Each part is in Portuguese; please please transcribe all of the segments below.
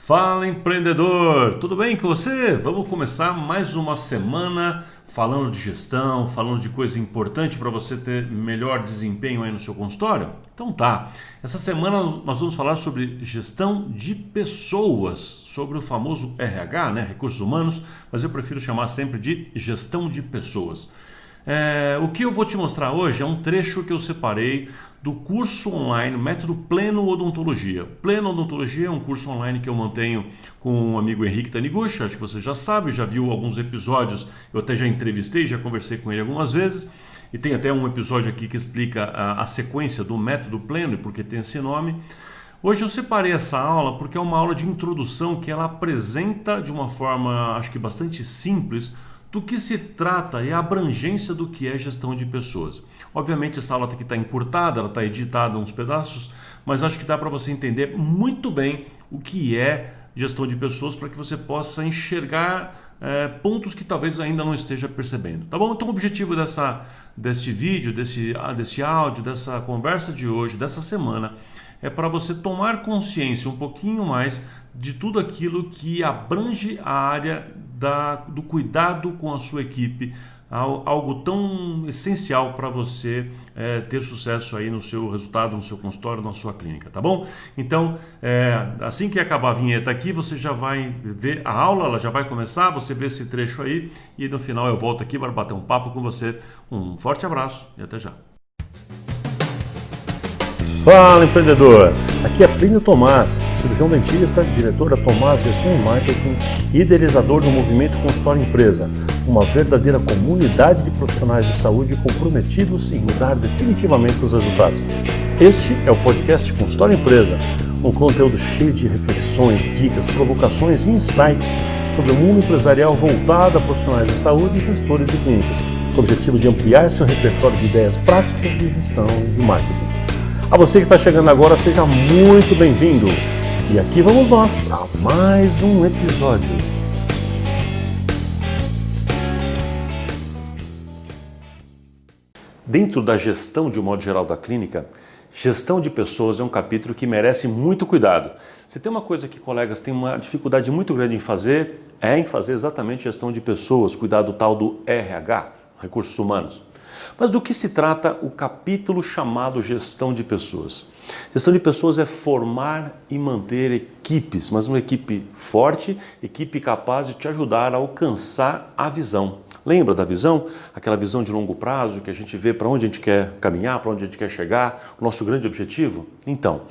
Fala, empreendedor! Tudo bem com você? Vamos começar mais uma semana falando de gestão, falando de coisa importante para você ter melhor desempenho aí no seu consultório? Então tá, essa semana nós vamos falar sobre gestão de pessoas, sobre o famoso RH, né? Recursos humanos, mas eu prefiro chamar sempre de gestão de pessoas. O que eu vou te mostrar hoje é um trecho que eu separei do curso online Método Pleno Odontologia. Pleno Odontologia é um curso online que eu mantenho com o amigo Henrique Taniguchi, acho que você já sabe, já viu alguns episódios, eu até já entrevistei, já conversei com ele algumas vezes, e tem até um episódio aqui que explica a sequência do Método Pleno e por que tem esse nome. Hoje eu separei essa aula porque é uma aula de introdução que ela apresenta de uma forma, acho que bastante simples, do que se trata e a abrangência do que é gestão de pessoas. Obviamente essa aula aqui está encurtada, ela está editada em uns pedaços, mas acho que dá para você entender muito bem o que é gestão de pessoas para que você possa enxergar pontos que talvez ainda não esteja percebendo. Tá bom? Então o objetivo deste vídeo, desse áudio, dessa conversa de hoje, dessa semana, é para você tomar consciência um pouquinho mais de tudo aquilo que abrange a área do cuidado com a sua equipe, algo tão essencial para você ter sucesso aí no seu resultado, no seu consultório, na sua clínica, tá bom? Então, assim que acabar a vinheta aqui, você já vai ver a aula, ela já vai começar, você vê esse trecho aí e no final eu volto aqui para bater um papo com você. Um forte abraço e até já. Fala, empreendedor! Aqui é Plínio Tomás, cirurgião dentista, diretor da Tomás Gestão e Marketing e idealizador do movimento Consultório Empresa, uma verdadeira comunidade de profissionais de saúde comprometidos em mudar definitivamente os resultados. Este é o podcast Consultório Empresa, um conteúdo cheio de reflexões, dicas, provocações e insights sobre o mundo empresarial voltado a profissionais de saúde e gestores de clínicas, com o objetivo de ampliar seu repertório de ideias práticas de gestão e de marketing. A você que está chegando agora, seja muito bem-vindo. E aqui vamos nós a mais um episódio. Dentro da gestão de um modo geral da clínica, gestão de pessoas é um capítulo que merece muito cuidado. Se tem uma coisa que colegas têm uma dificuldade muito grande em fazer, é em fazer exatamente gestão de pessoas, cuidar do tal do RH, recursos humanos. Mas do que se trata o capítulo chamado Gestão de Pessoas? Gestão de pessoas é formar e manter equipes, mas uma equipe forte, equipe capaz de te ajudar a alcançar a visão. Lembra da visão? Aquela visão de longo prazo que a gente vê para onde a gente quer caminhar, para onde a gente quer chegar, o nosso grande objetivo? Então,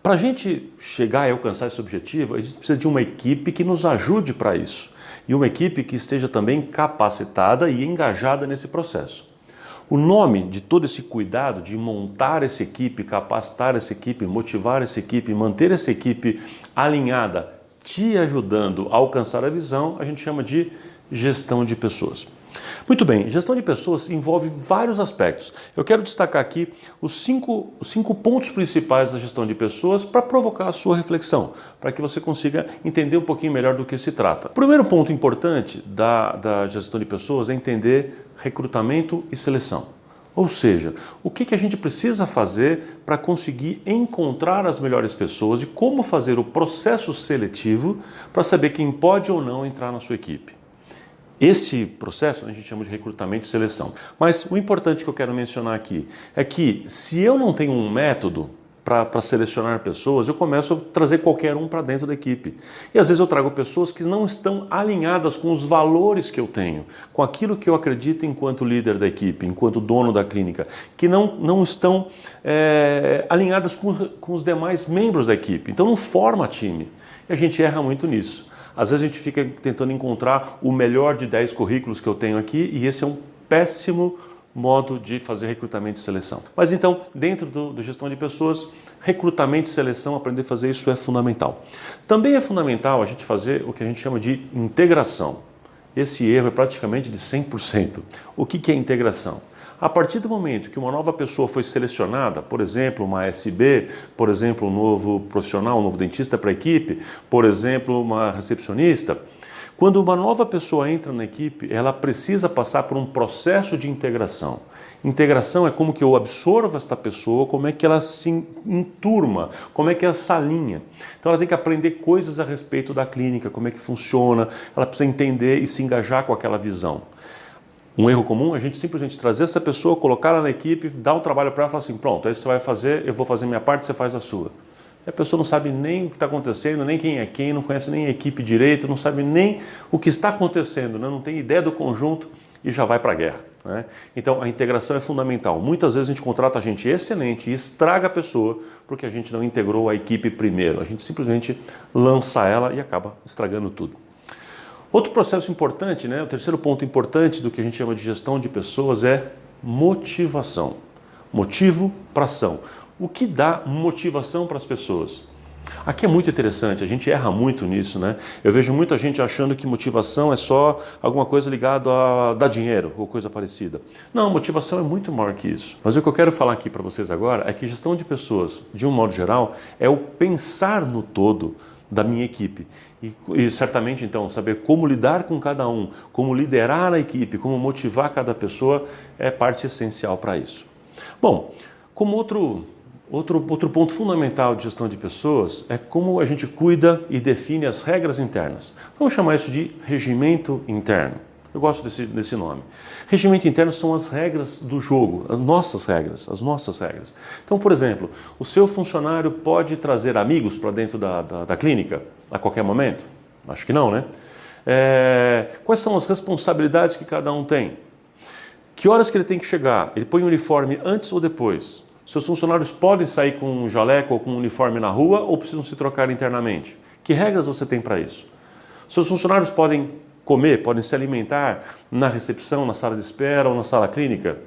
para a gente chegar e alcançar esse objetivo, a gente precisa de uma equipe que nos ajude para isso e uma equipe que esteja também capacitada e engajada nesse processo. O nome de todo esse cuidado de montar essa equipe, capacitar essa equipe, motivar essa equipe, manter essa equipe alinhada, te ajudando a alcançar a visão, a gente chama de gestão de pessoas. Muito bem, gestão de pessoas envolve vários aspectos. Eu quero destacar aqui os cinco pontos principais da gestão de pessoas para provocar a sua reflexão, para que você consiga entender um pouquinho melhor do que se trata. O primeiro ponto importante da gestão de pessoas é entender recrutamento e seleção. Ou seja, o que a gente precisa fazer para conseguir encontrar as melhores pessoas e como fazer o processo seletivo para saber quem pode ou não entrar na sua equipe. Esse processo a gente chama de recrutamento e seleção. Mas o importante que eu quero mencionar aqui é que se eu não tenho um método para selecionar pessoas, eu começo a trazer qualquer um para dentro da equipe. E às vezes eu trago pessoas que não estão alinhadas com os valores que eu tenho, com aquilo que eu acredito enquanto líder da equipe, enquanto dono da clínica, que não estão alinhadas com os demais membros da equipe. Então não forma time. E a gente erra muito nisso. Às vezes a gente fica tentando encontrar o melhor de 10 currículos que eu tenho aqui e esse é um péssimo modo de fazer recrutamento e seleção. Mas então, dentro do gestão de pessoas, recrutamento e seleção, aprender a fazer isso é fundamental. Também é fundamental a gente fazer o que a gente chama de integração. Esse erro é praticamente de 100%. O que é integração? A partir do momento que uma nova pessoa foi selecionada, por exemplo, uma ASB, por exemplo, um novo profissional, um novo dentista para a equipe, por exemplo, uma recepcionista, Quando uma nova pessoa entra na equipe, ela precisa passar por um processo de integração. Integração é como que eu absorvo esta pessoa, como é que ela se enturma, como é que ela se alinha. Então ela tem que aprender coisas a respeito da clínica, como é que funciona, ela precisa entender e se engajar com aquela visão. Um erro comum é a gente simplesmente trazer essa pessoa, colocar ela na equipe, dar um trabalho para ela e falar assim, pronto, aí você vai fazer, eu vou fazer minha parte, você faz a sua. E a pessoa não sabe nem o que está acontecendo, nem quem é quem, não conhece nem a equipe direito, não sabe nem o que está acontecendo, né? Não tem ideia do conjunto e já vai para a guerra. Né? Então a integração é fundamental. Muitas vezes a gente contrata gente excelente e estraga a pessoa porque a gente não integrou a equipe primeiro. A gente simplesmente lança ela e acaba estragando tudo. Outro processo importante, né? O terceiro ponto importante do que a gente chama de gestão de pessoas é motivação. Motivo para ação. O que dá motivação para as pessoas? Aqui é muito interessante, a gente erra muito nisso, né? Eu vejo muita gente achando que motivação é só alguma coisa ligada a dar dinheiro ou coisa parecida. Não, motivação é muito maior que isso. Mas o que eu quero falar aqui para vocês agora é que gestão de pessoas, de um modo geral, é o pensar no todo da minha equipe. E certamente, então, saber como lidar com cada um, como liderar a equipe, como motivar cada pessoa é parte essencial para isso. Bom, como outro ponto fundamental de gestão de pessoas é como a gente cuida e define as regras internas. Vamos chamar isso de regimento interno. Eu gosto desse nome. Regimento interno são as regras do jogo, as nossas regras. Então, por exemplo, o seu funcionário pode trazer amigos para dentro da clínica a qualquer momento? Acho que não, né? Quais são as responsabilidades que cada um tem? Que horas que ele tem que chegar? Ele põe o uniforme antes ou depois? Seus funcionários podem sair com um jaleco ou com um uniforme na rua ou precisam se trocar internamente? Que regras você tem para isso? Seus funcionários podem comer, podem se alimentar na recepção, na sala de espera ou na sala clínica?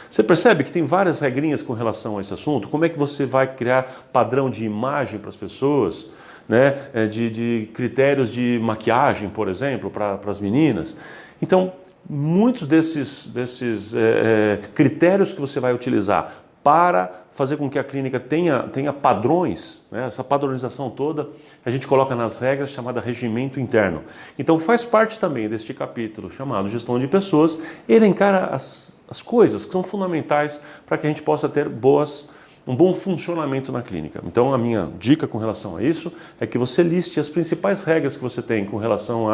Você percebe que tem várias regrinhas com relação a esse assunto? Como é que você vai criar padrão de imagem para as pessoas, né? de critérios de maquiagem, por exemplo, para as meninas? Então, muitos desses critérios que você vai utilizar para fazer com que a clínica tenha padrões, né? Essa padronização toda, a gente coloca nas regras chamada regimento interno. Então faz parte também deste capítulo chamado gestão de pessoas, elencar as coisas que são fundamentais para que a gente possa ter um bom funcionamento na clínica. Então a minha dica com relação a isso é que você liste as principais regras que você tem com relação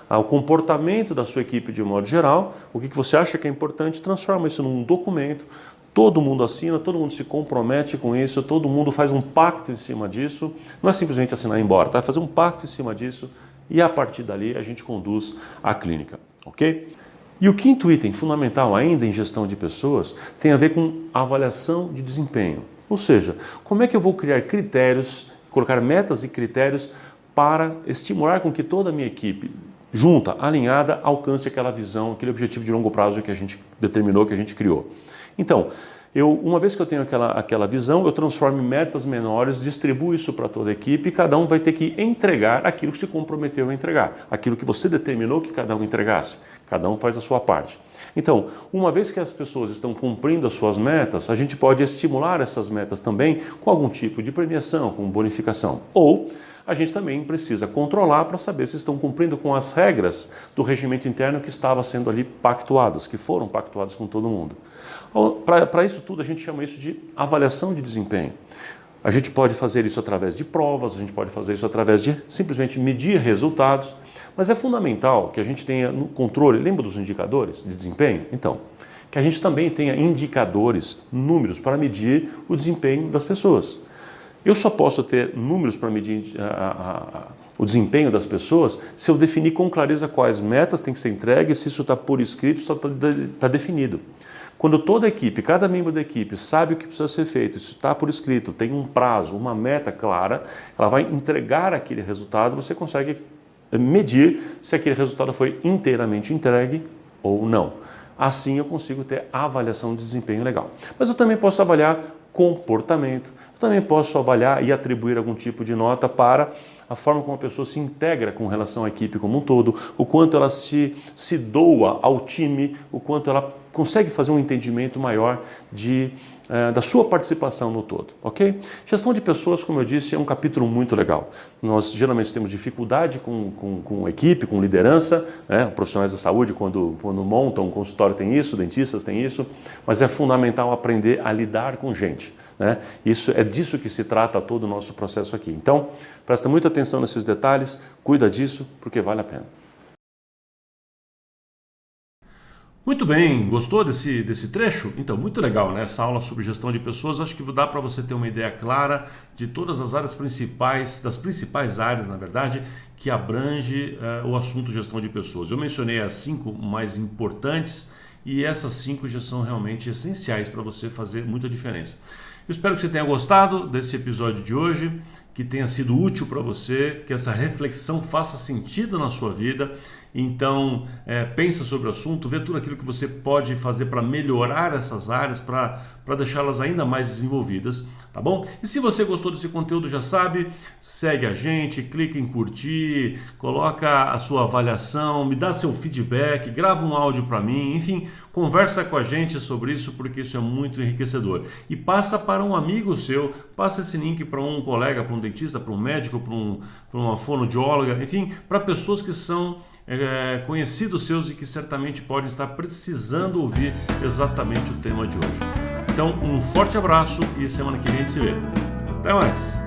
ao comportamento da sua equipe de um modo geral, o que você acha que é importante, transforma isso num documento, todo mundo assina, todo mundo se compromete com isso, todo mundo faz um pacto em cima disso, não é simplesmente assinar e ir embora, tá? Fazer um pacto em cima disso e a partir dali a gente conduz a clínica, ok? E o quinto item fundamental ainda em gestão de pessoas tem a ver com avaliação de desempenho. Ou seja, como é que eu vou criar critérios, colocar metas e critérios para estimular com que toda a minha equipe, junta, alinhada, alcance aquela visão, aquele objetivo de longo prazo que a gente determinou, que a gente criou. Então, uma vez que eu tenho aquela visão, eu transformo em metas menores, distribuo isso para toda a equipe e cada um vai ter que entregar aquilo que se comprometeu a entregar, aquilo que você determinou que cada um entregasse. Cada um faz a sua parte. Então, uma vez que as pessoas estão cumprindo as suas metas, a gente pode estimular essas metas também com algum tipo de premiação, com bonificação. Ou a gente também precisa controlar para saber se estão cumprindo com as regras do regimento interno que estava sendo ali pactuadas, que foram pactuadas com todo mundo. Para isso tudo, a gente chama isso de avaliação de desempenho. A gente pode fazer isso através de provas, a gente pode fazer isso através de simplesmente medir resultados, mas é fundamental que a gente tenha no controle, lembra dos indicadores de desempenho? Então, que a gente também tenha indicadores, números para medir o desempenho das pessoas. Eu só posso ter números para medir o desempenho das pessoas se eu definir com clareza quais metas têm que ser entregues, se isso está por escrito, se está definido. Quando toda a equipe, cada membro da equipe sabe o que precisa ser feito, isso está por escrito, tem um prazo, uma meta clara, ela vai entregar aquele resultado, você consegue medir se aquele resultado foi inteiramente entregue ou não. Assim eu consigo ter avaliação de desempenho legal. Mas eu também posso avaliar comportamento, eu também posso avaliar e atribuir algum tipo de nota para a forma como a pessoa se integra com relação à equipe como um todo, o quanto ela se doa ao time, o quanto ela consegue fazer um entendimento maior da sua participação no todo, ok? Gestão de pessoas, como eu disse, é um capítulo muito legal. Nós geralmente temos dificuldade com equipe, com liderança, né? Profissionais da saúde, quando montam um consultório tem isso, dentistas têm isso, mas é fundamental aprender a lidar com gente, né? É disso que se trata todo o nosso processo aqui. Então, presta muita atenção nesses detalhes, cuida disso, porque vale a pena. Muito bem, gostou desse trecho? Então, muito legal, né? Essa aula sobre gestão de pessoas, acho que dá para você ter uma ideia clara de todas as áreas principais, das principais áreas, na verdade, que abrange o assunto gestão de pessoas. Eu mencionei as 5 mais importantes e essas 5 já são realmente essenciais para você fazer muita diferença. Eu espero que você tenha gostado desse episódio de hoje, que tenha sido útil para você, que essa reflexão faça sentido na sua vida. Então, pensa sobre o assunto, vê tudo aquilo que você pode fazer para melhorar essas áreas, para deixá-las ainda mais desenvolvidas, tá bom? E se você gostou desse conteúdo, já sabe, segue a gente, clica em curtir, coloca a sua avaliação, me dá seu feedback, grava um áudio para mim, enfim, conversa com a gente sobre isso, porque isso é muito enriquecedor. E passa para um amigo seu, passa esse link para um colega, para um dentista, para um médico, para uma fonoaudióloga, enfim, para pessoas que são conhecidos seus e que certamente podem estar precisando ouvir exatamente o tema de hoje. Então, um forte abraço e semana que vem a gente se vê. Até mais!